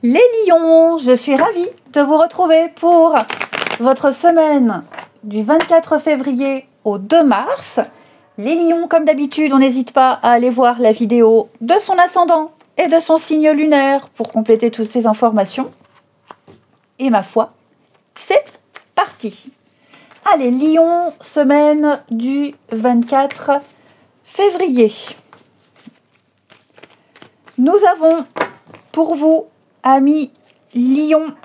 Les lions, je suis ravie de vous retrouver pour votre semaine du 24 février au 2 mars. Les lions, comme d'habitude, on n'hésite pas à aller voir la vidéo de son ascendant et de son signe lunaire pour compléter toutes ces informations. Et ma foi, c'est parti. Allez, lion, semaine du 24 février. Nous avons pour vous, amis lions,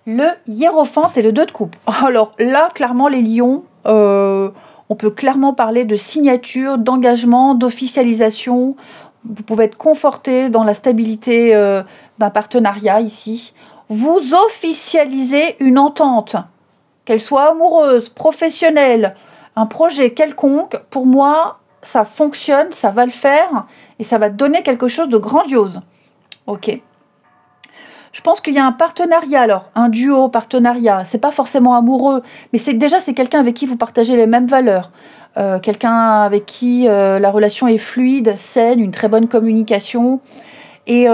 le hiérophante et le 2 de coupe. Alors là, clairement, les lions, on peut clairement parler de signature, d'engagement, d'officialisation. Vous pouvez être conforté dans la stabilité d'un partenariat ici. Vous officialisez une entente, qu'elle soit amoureuse, professionnelle, un projet quelconque. Pour moi, ça fonctionne, ça va le faire et ça va donner quelque chose de grandiose. Ok. Je pense qu'il y a un partenariat alors, un duo, partenariat. C'est pas forcément amoureux, mais c'est quelqu'un avec qui vous partagez les mêmes valeurs. Quelqu'un avec qui la relation est fluide, saine, une très bonne communication. Et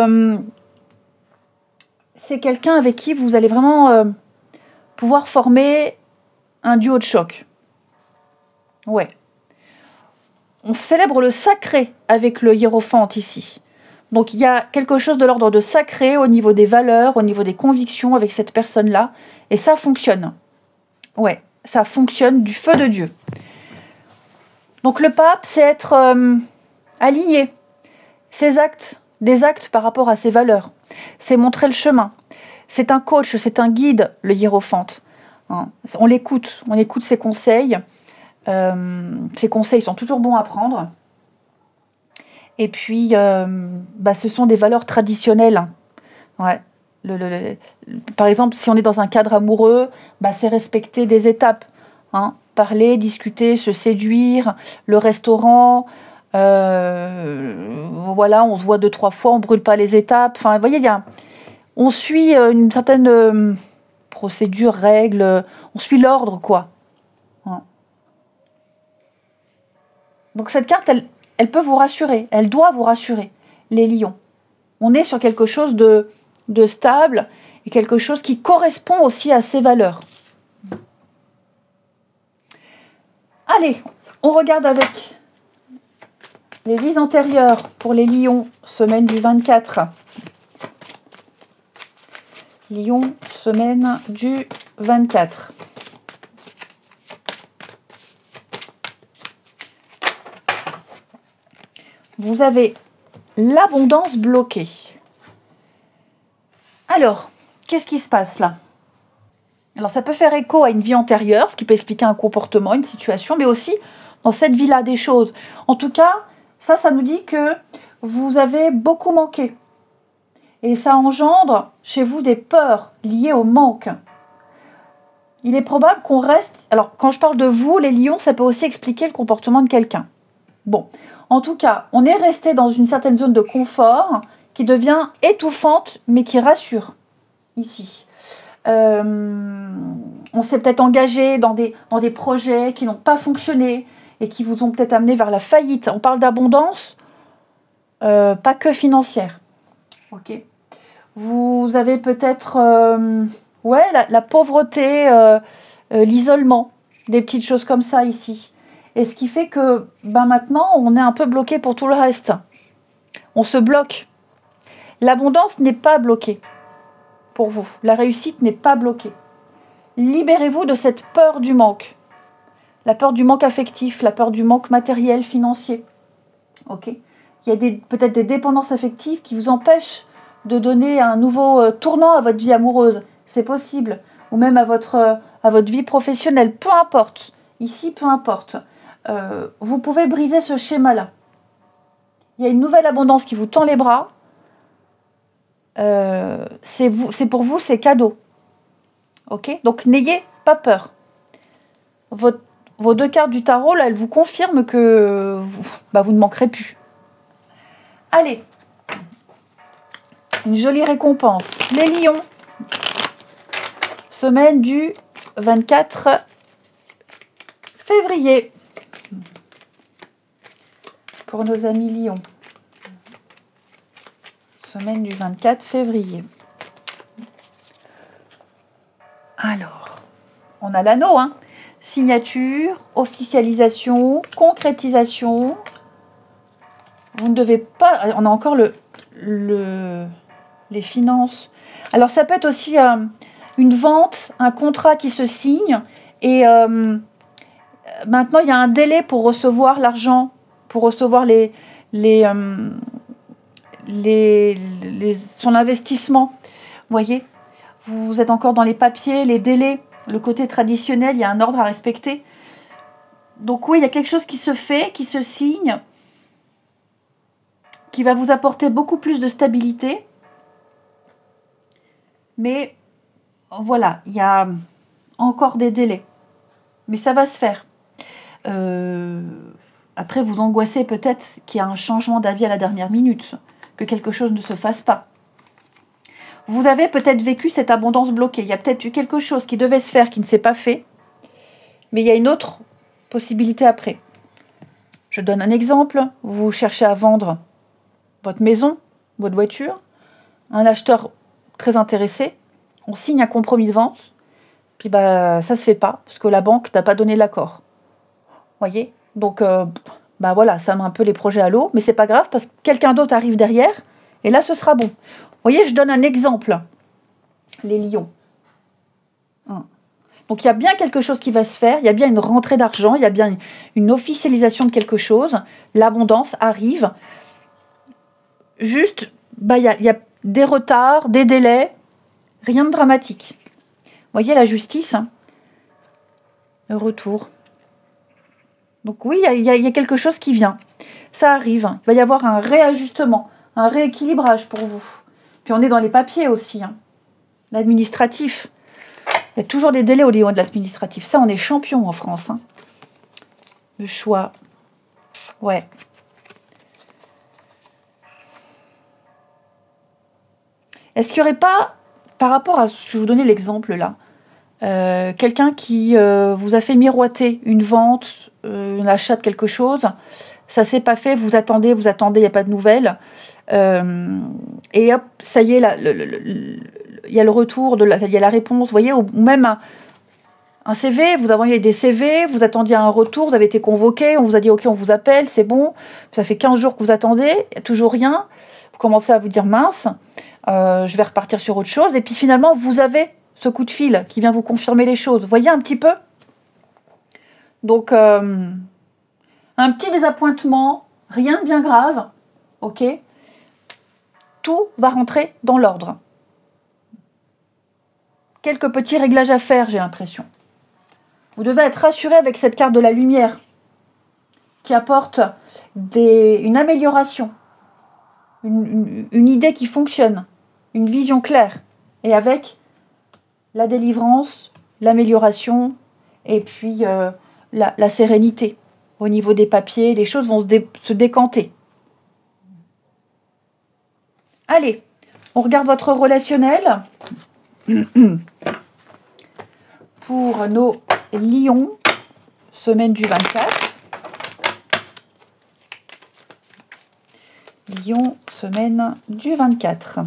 c'est quelqu'un avec qui vous allez vraiment pouvoir former un duo de choc. Ouais. On célèbre le sacré avec le hiérophante ici. Donc il y a quelque chose de l'ordre de sacré au niveau des valeurs, au niveau des convictions avec cette personne-là. Et ça fonctionne. Ouais, ça fonctionne du feu de Dieu. Donc le pape, c'est être aligné. Ses actes, des actes par rapport à ses valeurs. C'est montrer le chemin. C'est un coach, c'est un guide, le hiérophante. Hein. On écoute ses conseils. Ces conseils sont toujours bons à prendre. Et puis, ce sont des valeurs traditionnelles. Ouais. Par exemple, si on est dans un cadre amoureux, c'est respecter des étapes. Hein. Parler, discuter, se séduire, le restaurant. Voilà, on se voit 2-3 fois, on ne brûle pas les étapes. Enfin, vous voyez, on suit une certaine procédure, règle. On suit l'ordre, quoi. Hein. Donc cette carte, elle peut vous rassurer, elle doit vous rassurer, les lions. On est sur quelque chose de stable et quelque chose qui correspond aussi à ses valeurs. Allez, on regarde avec les vies antérieures pour les lions, semaine du 24. Lion, semaine du 24. Vous avez l'abondance bloquée. Alors, qu'est-ce qui se passe là? Alors, ça peut faire écho à une vie antérieure, ce qui peut expliquer un comportement, une situation, mais aussi dans cette vie-là des choses. En tout cas, ça nous dit que vous avez beaucoup manqué. Et ça engendre chez vous des peurs liées au manque. Il est probable qu'on reste... Alors, quand je parle de vous, les lions, ça peut aussi expliquer le comportement de quelqu'un. Bon, en tout cas, on est resté dans une certaine zone de confort qui devient étouffante, mais qui rassure, ici. On s'est peut-être engagé dans des projets qui n'ont pas fonctionné et qui vous ont peut-être amené vers la faillite. On parle d'abondance, pas que financière. Ok. Vous avez peut-être la pauvreté, l'isolement, des petites choses comme ça ici. Et ce qui fait que maintenant, on est un peu bloqué pour tout le reste. On se bloque. L'abondance n'est pas bloquée pour vous. La réussite n'est pas bloquée. Libérez-vous de cette peur du manque. La peur du manque affectif, la peur du manque matériel, financier. Ok. Il y a peut-être des dépendances affectives qui vous empêchent de donner un nouveau tournant à votre vie amoureuse. C'est possible. Ou même à votre vie professionnelle. Peu importe. Ici, peu importe. Vous pouvez briser ce schéma-là. Il y a une nouvelle abondance qui vous tend les bras. C'est pour vous, c'est cadeau. Ok. Donc n'ayez pas peur. Vos 2 cartes du tarot, là, elles vous confirment que vous ne manquerez plus. Allez. Une jolie récompense. Les lions. Semaine du 24 février. Pour nos amis lions. semaine du 24 février. Alors, on a l'anneau, hein. Signature, officialisation, concrétisation. Vous ne devez pas... On a encore les finances. Alors, ça peut être aussi une vente, un contrat qui se signe. Et maintenant, il y a un délai pour recevoir l'argent, pour recevoir son investissement. Vous voyez, vous êtes encore dans les papiers, les délais, le côté traditionnel, il y a un ordre à respecter. Donc oui, il y a quelque chose qui se fait, qui se signe, qui va vous apporter beaucoup plus de stabilité. Mais voilà, il y a encore des délais. Mais ça va se faire. Après, vous angoissez peut-être qu'il y a un changement d'avis à la dernière minute, que quelque chose ne se fasse pas. Vous avez peut-être vécu cette abondance bloquée. Il y a peut-être eu quelque chose qui devait se faire, qui ne s'est pas fait. Mais il y a une autre possibilité après. Je donne un exemple. Vous cherchez à vendre votre maison, votre voiture. Un acheteur très intéressé. On signe un compromis de vente. Puis ça ne se fait pas, parce que la banque n'a pas donné l'accord. Voyez, donc voilà, ça met un peu les projets à l'eau, mais c'est pas grave parce que quelqu'un d'autre arrive derrière et là ce sera bon. Vous voyez, je donne un exemple. Les lions. Donc il y a bien quelque chose qui va se faire, il y a bien une rentrée d'argent, il y a bien une officialisation de quelque chose. L'abondance arrive. Juste, il y a des retards, des délais, rien de dramatique. Vous voyez la justice, hein, le retour. Donc oui, il y a quelque chose qui vient. Ça arrive. Il va y avoir un réajustement, un rééquilibrage pour vous. Puis on est dans les papiers aussi. Hein. L'administratif. Il y a toujours des délais au niveau de l'administratif. Ça, on est champion en France. Hein. Le choix. Ouais. Est-ce qu'il n'y aurait pas, par rapport à ce que je vous donnais l'exemple là, quelqu'un qui vous a fait miroiter une vente, un achat de quelque chose, ça s'est pas fait, vous attendez, il n'y a pas de nouvelles, et hop, ça y est, il y a le retour, il y a la réponse, vous voyez, ou même un CV, vous envoyez des CV, vous attendiez un retour, vous avez été convoqué, on vous a dit ok, on vous appelle, c'est bon, ça fait 15 jours que vous attendez, il n'y a toujours rien, vous commencez à vous dire mince, je vais repartir sur autre chose, et puis finalement vous avez ce coup de fil qui vient vous confirmer les choses. Vous voyez un petit peu? Donc, un petit désappointement, rien de bien grave, ok? Tout va rentrer dans l'ordre. Quelques petits réglages à faire, j'ai l'impression. Vous devez être rassuré avec cette carte de la lumière qui apporte une amélioration, une idée qui fonctionne, une vision claire, et avec la délivrance, l'amélioration et puis la sérénité. Au niveau des papiers, les choses vont se décanter. Allez, on regarde votre relationnel pour nos lions, semaine du 24. Lion, semaine du 24.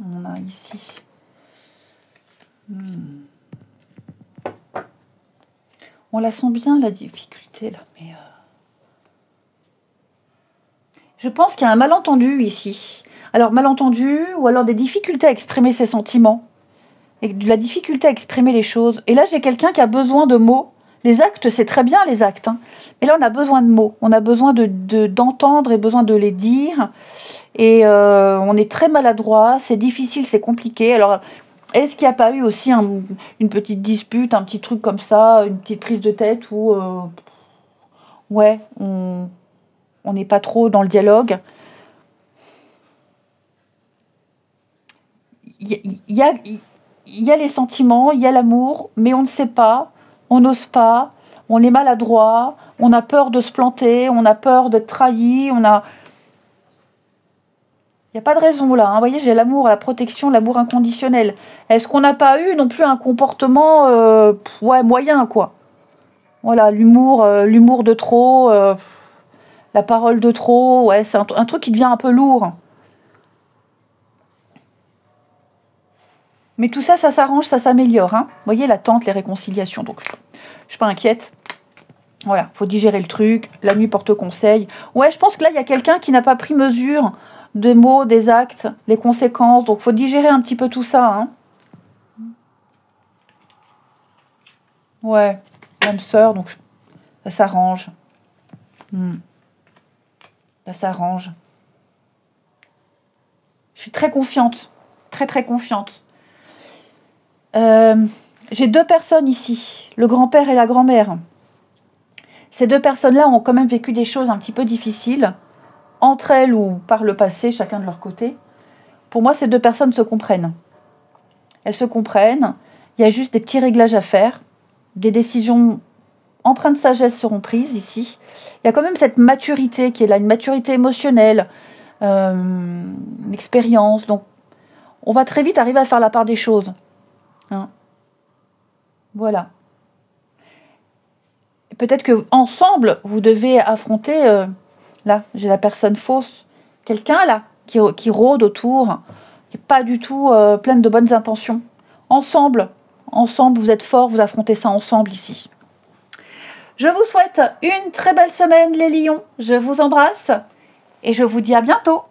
On a ici. On la sent bien la difficulté là, mais je pense qu'il y a un malentendu ici. Alors malentendu ou alors des difficultés à exprimer ses sentiments et de la difficulté à exprimer les choses. Et là j'ai quelqu'un qui a besoin de mots. Les actes, c'est très bien les actes, hein. Mais là on a besoin de mots. On a besoin d'entendre et besoin de les dire. Et on est très maladroit, c'est difficile, c'est compliqué. Alors, est-ce qu'il n'y a pas eu aussi une petite dispute, un petit truc comme ça, une petite prise de tête où, ouais, on n'est pas trop dans le dialogue. Il y a les sentiments, il y a l'amour, mais on ne sait pas, on n'ose pas, on est maladroit, on a peur de se planter, on a peur d'être trahi, Il n'y a pas de raison là. Vous voyez, j'ai l'amour, la protection, l'amour inconditionnel. Est-ce qu'on n'a pas eu non plus un comportement ouais, moyen, quoi. Voilà, l'humour de trop, la parole de trop. Ouais, c'est un truc qui devient un peu lourd. Mais tout ça, ça s'arrange, ça s'améliore. Hein. Vous voyez, l'attente, les réconciliations. Donc, je ne suis pas inquiète. Voilà, faut digérer le truc. La nuit porte conseil. Ouais, je pense que là, il y a quelqu'un qui n'a pas pris mesure des mots, des actes, les conséquences. Donc, faut digérer un petit peu tout ça. Hein. Ouais, même sœur, donc ça s'arrange. Ça s'arrange. Je suis très confiante. Très, très confiante. J'ai 2 personnes ici, le grand-père et la grand-mère. Ces 2 personnes-là ont quand même vécu des choses un petit peu difficiles, entre elles ou par le passé, chacun de leur côté. Pour moi, ces 2 personnes se comprennent. Elles se comprennent, il y a juste des petits réglages à faire, des décisions empreintes de sagesse seront prises ici. Il y a quand même cette maturité qui est là, une maturité émotionnelle, une expérience. Donc, on va très vite arriver à faire la part des choses. Hein. Voilà. Peut-être que ensemble, vous devez affronter. Là, j'ai la personne fausse, quelqu'un là qui rôde autour, qui n'est pas du tout pleine de bonnes intentions. Ensemble, vous êtes forts, vous affrontez ça ensemble ici. Je vous souhaite une très belle semaine les lions. Je vous embrasse et je vous dis à bientôt.